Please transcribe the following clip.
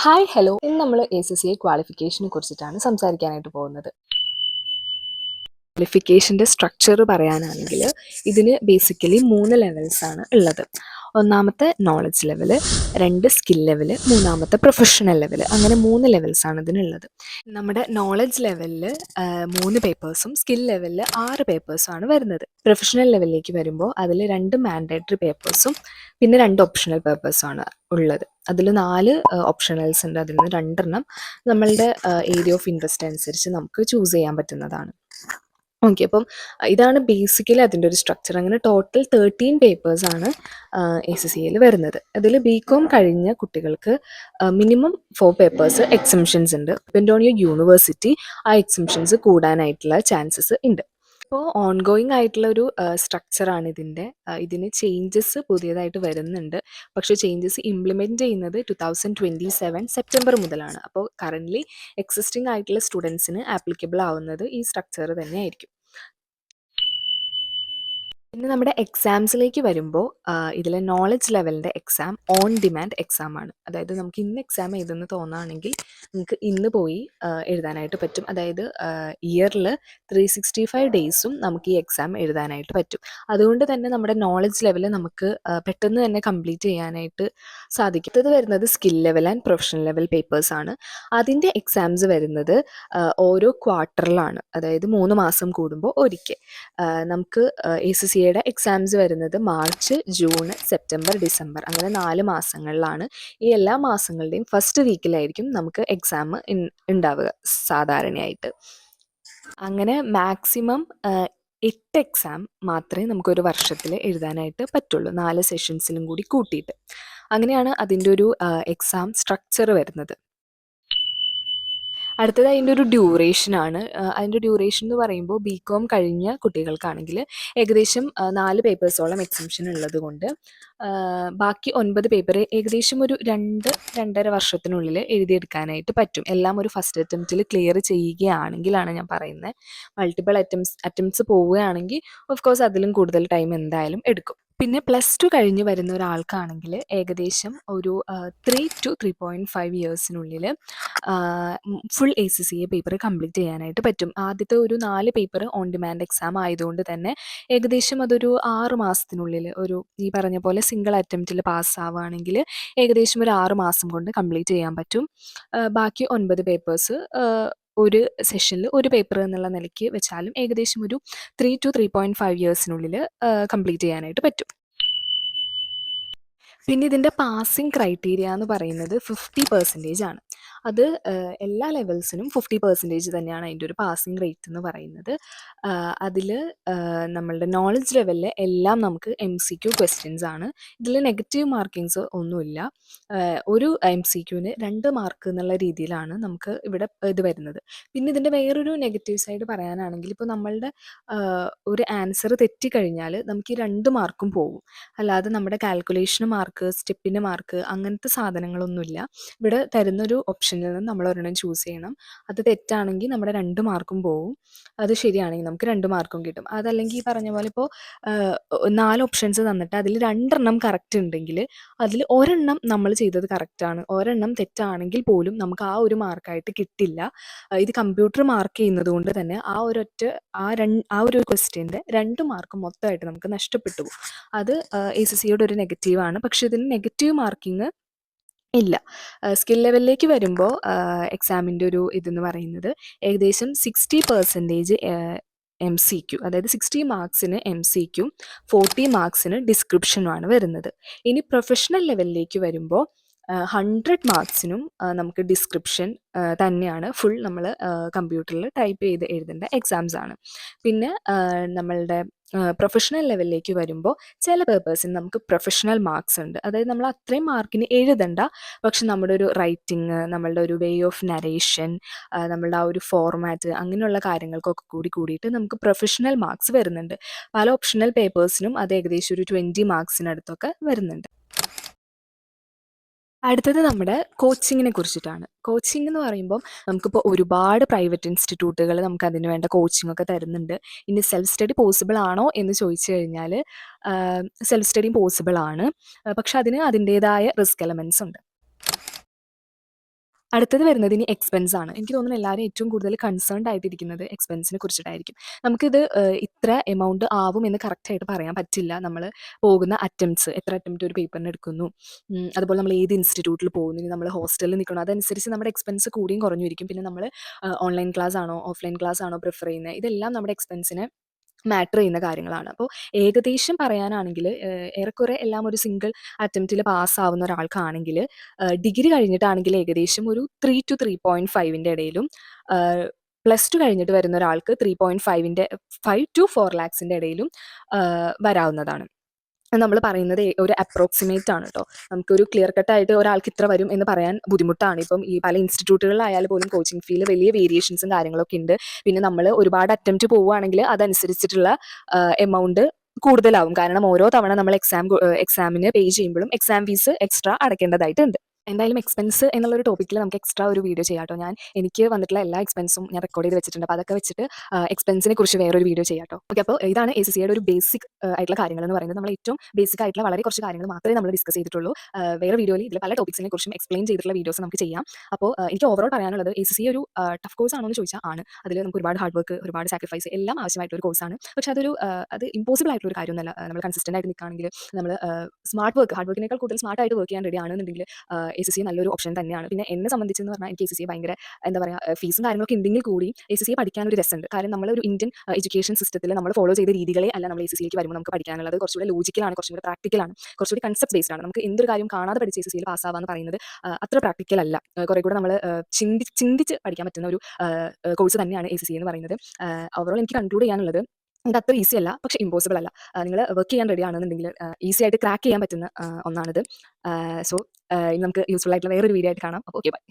Hi hello ഇന്ന് നമ്മൾ ACCA ക്വാളിഫിക്കേഷനെ കുറിച്ചിട്ടാണ് സംസാരിക്കാനായിട്ട് പോകുന്നത്. ക്വാളിഫിക്കേഷൻ്റെ സ്ട്രക്ചർ പറയാനാണെങ്കിൽ ഇതിന് ബേസിക്കലി 3 ലെവൽസാണ് ഉള്ളത്. ഒന്നാമത്തെ നോളജ് ലെവൽ, 2 സ്കിൽ ലെവൽ, മൂന്നാമത്തെ പ്രൊഫഷണൽ ലെവൽ, അങ്ങനെ 3 ലെവൽസാണ് ഇതിനുള്ളത്. നമ്മുടെ നോളജ് ലെവലിൽ 3 പേപ്പേഴ്സും സ്കിൽ ലെവലിൽ 6 പേപ്പേഴ്സുമാണ് വരുന്നത്. പ്രൊഫഷണൽ ലെവലിലേക്ക് വരുമ്പോൾ അതിൽ 2 മാൻഡേറ്ററി പേപ്പേഴ്സും പിന്നെ 2 ഓപ്ഷണൽ പേപ്പേഴ്സുമാണ് ഉള്ളത്. അതിൽ 4 ഓപ്ഷണൽസ് ഉണ്ട്. അതിൽ നിന്ന് 2 നമ്മളുടെ ഏരിയ ഓഫ് ഇൻട്രസ്റ്റ് അനുസരിച്ച് നമുക്ക് ചൂസ് ചെയ്യാൻ പറ്റുന്നതാണ്. ഓക്കെ, അപ്പം ഇതാണ് ബേസിക്കലി അതിൻ്റെ ഒരു സ്ട്രക്ചർ. അങ്ങനെ ടോട്ടൽ 13 പേപ്പേഴ്സാണ് ACCAയിൽ വരുന്നത്. അതിൽ BCom കഴിഞ്ഞ കുട്ടികൾക്ക് മിനിമം 4 പേപ്പേഴ്സ് എക്സംഷൻസ് ഉണ്ട്. ഡിപ്പെൻഡ് ഓൺ യുവർ യൂണിവേഴ്സിറ്റി ആ എക്സംഷൻസ് കൂടാനായിട്ടുള്ള ചാൻസസ് ഉണ്ട്. ഇപ്പോൾ ഓൺഗോയിങ് ആയിട്ടുള്ള ഒരു സ്ട്രക്ചറാണ് ഇതിൻ്റെ. ഇതിന് ചേഞ്ചസ് പുതിയതായിട്ട് വരുന്നുണ്ട്. പക്ഷേ ചേഞ്ചസ് ഇംപ്ലിമെൻറ്റ് ചെയ്യുന്നത് 2027 സെപ്റ്റംബർ മുതലാണ്. അപ്പോൾ കറൻ്റ്ലി എക്സിസ്റ്റിംഗ് ആയിട്ടുള്ള സ്റ്റുഡൻസിന് ആപ്ലിക്കബിൾ ആവുന്നത് ഈ സ്ട്രക്ചർ തന്നെയായിരിക്കും. പിന്നെ നമ്മുടെ എക്സാംസിലേക്ക് വരുമ്പോൾ ഇതിലെ നോളജ് ലെവലിൻ്റെ എക്സാം ഓൺ ഡിമാൻഡ് എക്സാം ആണ്. അതായത് നമുക്ക് ഇന്ന് എക്സാം എഴുതുമെന്ന് തോന്നുകയാണെങ്കിൽ നമുക്ക് ഇന്ന് പോയി എഴുതാനായിട്ട് പറ്റും. അതായത് ഇയറിൽ 365 ഡേയ്സും നമുക്ക് ഈ എക്സാം എഴുതാനായിട്ട് പറ്റും. അതുകൊണ്ട് തന്നെ നമ്മുടെ നോളജ് ലെവൽ നമുക്ക് പെട്ടെന്ന് തന്നെ കംപ്ലീറ്റ് ചെയ്യാനായിട്ട് സാധിക്കും. ഇത് വരുന്നത് skill level and professional level papers ആണ്. അതിൻ്റെ എക്സാംസ് വരുന്നത് ഓരോ ക്വാർട്ടറിലാണ്, അതായത് 3 മാസം കൂടുമ്പോൾ ഒരിക്കൽ. നമുക്ക് ACCAയുടെ എക്സാംസ് വരുന്നത് മാർച്ച്, ജൂൺ, സെപ്റ്റംബർ, ഡിസംബർ, അങ്ങനെ 4 മാസങ്ങളിലാണ്. ഈ എല്ലാ മാസങ്ങളുടെയും ഫസ്റ്റ് വീക്കിലായിരിക്കും നമുക്ക് എക്സാം ഉണ്ടാവുക സാധാരണയായിട്ട്. അങ്ങനെ മാക്സിമം 8 എക്സാം മാത്രമേ നമുക്കൊരു വർഷത്തിൽ എഴുതാനായിട്ട് പറ്റുള്ളൂ, 4 സെഷൻസിലും കൂടി കൂട്ടിയിട്ട്. അങ്ങനെയാണ് അതിൻ്റെ ഒരു എക്സാം സ്ട്രക്ചർ വരുന്നത്. അടുത്തത് അതിൻ്റെ ഒരു ഡ്യൂറേഷനാണ്. അതിൻ്റെ ഡ്യൂറേഷൻ എന്ന് പറയുമ്പോൾ BCom കഴിഞ്ഞ കുട്ടികൾക്കാണെങ്കിൽ ഏകദേശം 4 പേപ്പേഴ്സോളം എക്സംഷൻ ഉള്ളത് കൊണ്ട് ബാക്കി 9 പേപ്പർ ഏകദേശം ഒരു 2-2.5 വർഷത്തിനുള്ളിൽ എഴുതിയെടുക്കാനായിട്ട് പറ്റും. എല്ലാം ഒരു ഫസ്റ്റ് അറ്റംപ്റ്റിൽ ക്ലിയർ ചെയ്യുകയാണെങ്കിലാണ് ഞാൻ പറയുന്നത്. മൾട്ടിപ്പിൾ അറ്റംപ്റ്റ്സ് പോവുകയാണെങ്കിൽ ഓഫ് കോഴ്സ് അതിലും കൂടുതൽ ടൈം എന്തായാലും എടുക്കും. പിന്നെ +2 കഴിഞ്ഞ് വരുന്ന ഒരാൾക്കാണെങ്കിൽ ഏകദേശം ഒരു 3 to 3.5 ഇയേഴ്സിനുള്ളിൽ ഫുൾ ACCA പേപ്പർ കംപ്ലീറ്റ് ചെയ്യാനായിട്ട് പറ്റും. ആദ്യത്തെ ഒരു 4 പേപ്പർ ഓൺ ഡിമാൻഡ് എക്സാം ആയതുകൊണ്ട് തന്നെ ഏകദേശം അതൊരു 6 മാസത്തിനുള്ളിൽ, ഒരു ഈ പറഞ്ഞ പോലെ സിംഗിൾ അറ്റംപ്റ്റിൽ പാസ്സാവുകയാണെങ്കിൽ ഏകദേശം ഒരു 6 മാസം കൊണ്ട് കംപ്ലീറ്റ് ചെയ്യാൻ പറ്റും. ബാക്കി 9 പേപ്പേഴ്സ് ഒരു സെഷനിൽ ഒരു പേപ്പർ എന്നുള്ള നിലയ്ക്ക് വെച്ചാലും ഏകദേശം ഒരു 3 to 3.5 ഇയേഴ്സിനുള്ളിൽ കംപ്ലീറ്റ് ചെയ്യാനായിട്ട് പറ്റും. പിന്നെ ഇതിൻ്റെ പാസിംഗ് ക്രൈറ്റീരിയ എന്ന് പറയുന്നത് 50% ആണ്. അത് എല്ലാ ലെവൽസിനും 50% തന്നെയാണ് അതിൻ്റെ ഒരു പാസിംഗ് റേറ്റ് എന്ന് പറയുന്നത്. അതിൽ നമ്മളുടെ നോളജ് ലെവലിൽ എല്ലാം നമുക്ക് MCQ ക്വസ്റ്റ്യൻസ് ആണ്. ഇതിൽ നെഗറ്റീവ് മാർക്കിങ്സ് ഒന്നുമില്ല. ഒരു MCQന് 2 മാർക്ക് എന്നുള്ള രീതിയിലാണ് നമുക്ക് ഇവിടെ ഇത് വരുന്നത്. പിന്നെ ഇതിൻ്റെ വേറൊരു നെഗറ്റീവ് സൈഡ് പറയാനാണെങ്കിൽ ഇപ്പോൾ നമ്മളുടെ ഒരു ആൻസർ തെറ്റിക്കഴിഞ്ഞാൽ നമുക്ക് ഈ 2 മാർക്കും പോകും. അല്ലാതെ നമ്മുടെ കാൽക്കുലേഷന് മാർക്ക്, സ്റ്റെപ്പിന് മാർക്ക്, അങ്ങനത്തെ സാധനങ്ങളൊന്നുമില്ല. ഇവിടെ തരുന്നൊരു ഓപ്ഷനിൽ നിന്ന് നമ്മൾ ഒരെണ്ണം ചൂസ് ചെയ്യണം. അത് തെറ്റാണെങ്കിൽ നമ്മുടെ 2 മാർക്കും പോവും. അത് ശരിയാണെങ്കിൽ നമുക്ക് 2 മാർക്കും കിട്ടും. അതല്ലെങ്കിൽ ഈ പറഞ്ഞ പോലെ ഇപ്പോൾ 4 ഓപ്ഷൻസ് തന്നിട്ട് അതിൽ 2 കറക്റ്റ് ഉണ്ടെങ്കിൽ അതിൽ ഒരെണ്ണം നമ്മൾ ചെയ്തത് കറക്റ്റാണ്, ഒരെണ്ണം തെറ്റാണെങ്കിൽ പോലും നമുക്ക് ആ ഒരു മാർക്കായിട്ട് കിട്ടില്ല. ഇത് കമ്പ്യൂട്ടർ മാർക്ക് ചെയ്യുന്നത് കൊണ്ട് തന്നെ ആ ഒരു ക്വസ്റ്റ്യൻ്റെ 2 മാർക്ക് മൊത്തമായിട്ട് നമുക്ക് നഷ്ടപ്പെട്ടു പോകും. അത് ACCAയുടെ ഒരു നെഗറ്റീവാണ്. പക്ഷേ ഇതിന് നെഗറ്റീവ് മാർക്കിങ് ഇല്ല. സ്കിൽ ലെവലിലേക്ക് വരുമ്പോൾ എക്സാമിൻ്റെ ഒരു ഇതെന്ന് പറയുന്നത് ഏകദേശം 60% MCQ, അതായത് 60 മാർക്സിന് MCQ, 40 മാർക്സിന് ഡിസ്ക്രിപ്ഷനുമാണ് വരുന്നത്. ഇനി പ്രൊഫഷണൽ ലെവലിലേക്ക് വരുമ്പോൾ 100 മാർക്സിനും നമുക്ക് ഡിസ്ക്രിപ്ഷൻ തന്നെയാണ്. ഫുൾ നമ്മൾ കമ്പ്യൂട്ടറിൽ ടൈപ്പ് ചെയ്ത് എഴുതേണ്ട എക്സാംസ് ആണ്. പിന്നെ നമ്മളുടെ പ്രൊഫഷണൽ ലെവലിലേക്ക് വരുമ്പോൾ ചില പേപ്പേഴ്സിന് നമുക്ക് പ്രൊഫഷണൽ മാർക്സ് ഉണ്ട്. അതായത് നമ്മൾ അത്രയും മാർക്കിന് എഴുതണ്ട, പക്ഷെ നമ്മുടെ ഒരു റൈറ്റിംഗ്, നമ്മളുടെ ഒരു വേ ഓഫ് നരേഷൻ, നമ്മളുടെ ആ ഒരു ഫോർമാറ്റ്, അങ്ങനെയുള്ള കാര്യങ്ങൾക്കൊക്കെ കൂടിയിട്ട് നമുക്ക് പ്രൊഫഷണൽ മാർക്സ് വരുന്നുണ്ട്. പല ഓപ്ഷണൽ പേപ്പേഴ്സിനും അത് ഏകദേശം ഒരു 20 മാർക്സിനടുത്തൊക്കെ വരുന്നുണ്ട്. അടുത്തത് നമ്മുടെ കോച്ചിങ്ങിനെ കുറിച്ചിട്ടാണ്. കോച്ചിങ് എന്ന് പറയുമ്പോൾ നമുക്കിപ്പോൾ ഒരുപാട് പ്രൈവറ്റ് ഇൻസ്റ്റിറ്റ്യൂട്ടുകൾ നമുക്ക് അതിന് വേണ്ട കോച്ചിങ് ഒക്കെ തരുന്നുണ്ട്. ഇനി സെൽഫ് സ്റ്റഡി പോസിബിൾ ആണോ എന്ന് ചോദിച്ചു കഴിഞ്ഞാൽ സെൽഫ് സ്റ്റഡിയും പോസിബിൾ ആണ്. പക്ഷെ അതിന് അതിൻ്റേതായ റിസ്ക് എലമെൻറ്റ്സ് ഉണ്ട്. അടുത്തത് വരുന്നത് ഇനി എക്സ്പെൻസ് ആണ്. എനിക്ക് തോന്നുന്നു എല്ലാവരും ഏറ്റവും കൂടുതൽ കൺസേൺഡ് ആയിട്ടിരിക്കുന്നത് എക്സ്പെൻസിനെ കുറിച്ചിട്ടായിരിക്കും. നമുക്കിത് ഇത്ര എമൗണ്ട് ആവും എന്ന് കറക്റ്റായിട്ട് പറയാൻ പറ്റില്ല. നമ്മൾ പോകുന്ന അറ്റംപ്റ്റ്സ് എത്ര അറ്റംപ്റ്റ് ഒരു പേപ്പറിന് എടുക്കുന്നു, അതുപോലെ നമ്മൾ ഏത് ഇൻസ്റ്റിറ്റ്യൂട്ടിൽ പോകുന്നു, ഇനി നമ്മൾ ഹോസ്റ്റലിൽ നിൽക്കണോ, അതനുസരിച്ച് നമ്മുടെ എക്സ്പെൻസ് കൂടിയും കുറഞ്ഞും ഇരിക്കും. പിന്നെ നമ്മൾ ഓൺലൈൻ ക്ലാസ് ആണോ ഓഫ്‌ലൈൻ ക്ലാസ് ആണോ പ്രിഫർ ചെയ്യുന്നത്, ഇതെല്ലാം നമ്മുടെ എക്സ്പെൻസിനെ മാറ്റർ ചെയ്യുന്ന കാര്യങ്ങളാണ്. അപ്പോൾ ഏകദേശം പറയാനാണെങ്കിൽ ഏറെക്കുറെ എല്ലാം ഒരു സിംഗിൾ അറ്റംപ്റ്റിൽ പാസ്സാവുന്ന ഒരാൾക്കാണെങ്കിൽ ഡിഗ്രി കഴിഞ്ഞിട്ടാണെങ്കിൽ ഏകദേശം ഒരു 3-3.5ൻ്റെ ഇടയിലും, +2 കഴിഞ്ഞിട്ട് വരുന്ന ഒരാൾക്ക് 3.5ൻ്റെ 5-4 lakhs ഇടയിലും വരാവുന്നതാണ്. നമ്മൾ പറയുന്നത് ഒരു അപ്രോക്സിമേറ്റ് ആണ് ട്ടോ. നമുക്കൊരു ക്ലിയർ കട്ട് ആയിട്ട് ഒരാൾക്ക് ഇത്ര വരും എന്ന് പറയാൻ ബുദ്ധിമുട്ടാണ്. ഇപ്പം ഈ പല ഇൻസ്റ്റിറ്റ്യൂട്ടുകളിലായാൽ പോലും കോച്ചിങ് ഫീയിൽ വലിയ വേരിയേഷൻസും കാര്യങ്ങളൊക്കെ ഉണ്ട്. പിന്നെ നമ്മൾ ഒരുപാട് അറ്റംപ്റ്റ് പോവുകയാണെങ്കിൽ അതനുസരിച്ചിട്ടുള്ള എമൗണ്ട് കൂടുതലാവും. കാരണം ഓരോ തവണ നമ്മൾ എക്സാമിന് പേ ചെയ്യുമ്പോഴും എക്സാം ഫീസ് എക്സ്ട്രാ അടയ്ക്കേണ്ടതായിട്ടുണ്ട്. എന്തായാലും എക്സ്പെൻസ് എന്നുള്ളൊരു ടോപ്പിക്കിൽ നമുക്ക് എക്സ്ട്രാ ഒരു വീഡിയോ ചെയ്യാം ട്ടോ. എനിക്ക് വന്നിട്ടുള്ള എല്ലാ എക്സ്പെൻസും ഞാൻ റെക്കോർഡ് ചെയ്ത് വെച്ചിട്ടുണ്ട്. അപ്പോൾ അതൊക്കെ വെച്ചിട്ട് എക്സ്പെൻസിനെ കുറിച്ച് വേറൊരു വീഡിയോ ചെയ്യാം ട്ടോ. ഓക്കെ, അപ്പോൾ ഇതാണ് ACCAയുടെ ഒരു ബേസിക് ആയിട്ടുള്ള കാര്യങ്ങൾ എന്ന് പറയുന്നത്. നമ്മൾ ഏറ്റവും ബേസിക് ആയിട്ടുള്ള വളരെ കുറച്ച് കാര്യങ്ങൾ മാത്രമേ നമ്മൾ ഡിസ്കസ് ചെയ്തിട്ടുള്ളൂ. വേറെ വീഡിയോയിൽ ഇതിൽ പല ടോപ്പിക്സിനെ കുറിച്ചും എക്സ്പ്ലെയിൻ ചെയ്തിട്ടുള്ള വീഡിയോസ് നമുക്ക് ചെയ്യാം. അപ്പോൾ എനിക്ക് ഓവറോൾ പറയാനുള്ളത് ACCA ഒരു ടഫ് കോഴ്സ് ആണോ എന്ന് ചോദിച്ചാൽ ആണ്. അതിൽ നമുക്ക് ഒരുപാട് ഹാർഡ് വർക്ക്, ഒരുപാട് സാക്രിഫൈസ് എല്ലാം ആവശ്യമായിട്ടുള്ള ഒരു കോഴ്സാണ്. പക്ഷേ അത് ഇമ്പോസിബിൾ ആയിട്ടുള്ള ഒരു കാര്യമൊന്നുമല്ല. നമ്മൾ കൺസിസ്റ്റന്റ് ആയിട്ട് നിൽക്കുകയാണെങ്കിൽ, നമ്മൾ സ്മാർട്ട് വർക്ക്, ഹാർഡ് വർക്കിനേക്കാൾ കൂടുതൽ സ്മാർട്ട് ആയിട്ട് വർക്ക് ചെയ്യാൻ റെഡി ആണെന്നുണ്ടെങ്കിൽ ACCA നല്ലൊരു ഓപ്ഷൻ തന്നെയാണ്. പിന്നെ എന്നെ സംബന്ധിച്ചെന്ന് പറഞ്ഞാൽ എനിക്ക് ACCA ഭയങ്കര എന്താ പറയുക, ഫീസും കാര്യങ്ങളൊക്കെ ഉണ്ടെങ്കിൽ കൂടി ACCA പഠിക്കാൻ ഒരു രസമുണ്ട്. കാരണം നമ്മളൊരു ഇന്ത്യൻ എഡ്യൂക്കേഷൻ സിസ്റ്റത്തിൽ നമ്മൾ ഫോളോ ചെയ്ത രീതികളെ അല്ല നമ്മൾ ACCAയിലേക്ക് വരുമ്പോൾ നമുക്ക് പഠിക്കാനുള്ളത്. കുറച്ചുകൂടി ലോജിക്കലാണ്, കുറച്ചുകൂടി പ്രാക്ടിക്കലാണ്, കുറച്ചുകൂടി കൺസെപ്റ്റ് ബേസ്ഡ് ആണ്. നമുക്ക് എന്തൊരു കാര്യം കാണാതെ പഠിച്ച് ACCAയിൽ പാസ്സാവാന്ന് പറയുന്നത് അത്ര പ്രാക്ടിക്കൽ അല്ല. കുറെ കൂടെ നമ്മൾ ചിന്തിച്ച് പഠിക്കാൻ പറ്റുന്ന ഒരു കോഴ്സ് തന്നെയാണ് ACCA എന്ന് പറയുന്നത്. ഓവറോൾ എനിക്ക് കൺക്ലൂഡ് ചെയ്യാനുള്ളത്, ഇത് അത്ര ഈസി അല്ല, പക്ഷേ ഇമ്പോസിബിൾ അല്ല. നിങ്ങൾ വർക്ക് ചെയ്യാൻ റെഡി ആണെന്നുണ്ടെങ്കിൽ ഈസി ആയിട്ട് ക്രാക്ക് ചെയ്യാൻ പറ്റുന്ന ഒന്നാണിത്. സോ നമുക്ക് യൂസ്ഫുൾ ആയിട്ടുള്ള വേറൊരു വീഡിയോ ആയിട്ട് കാണാം. അപ്പോൾ ഓക്കെ, ബൈ.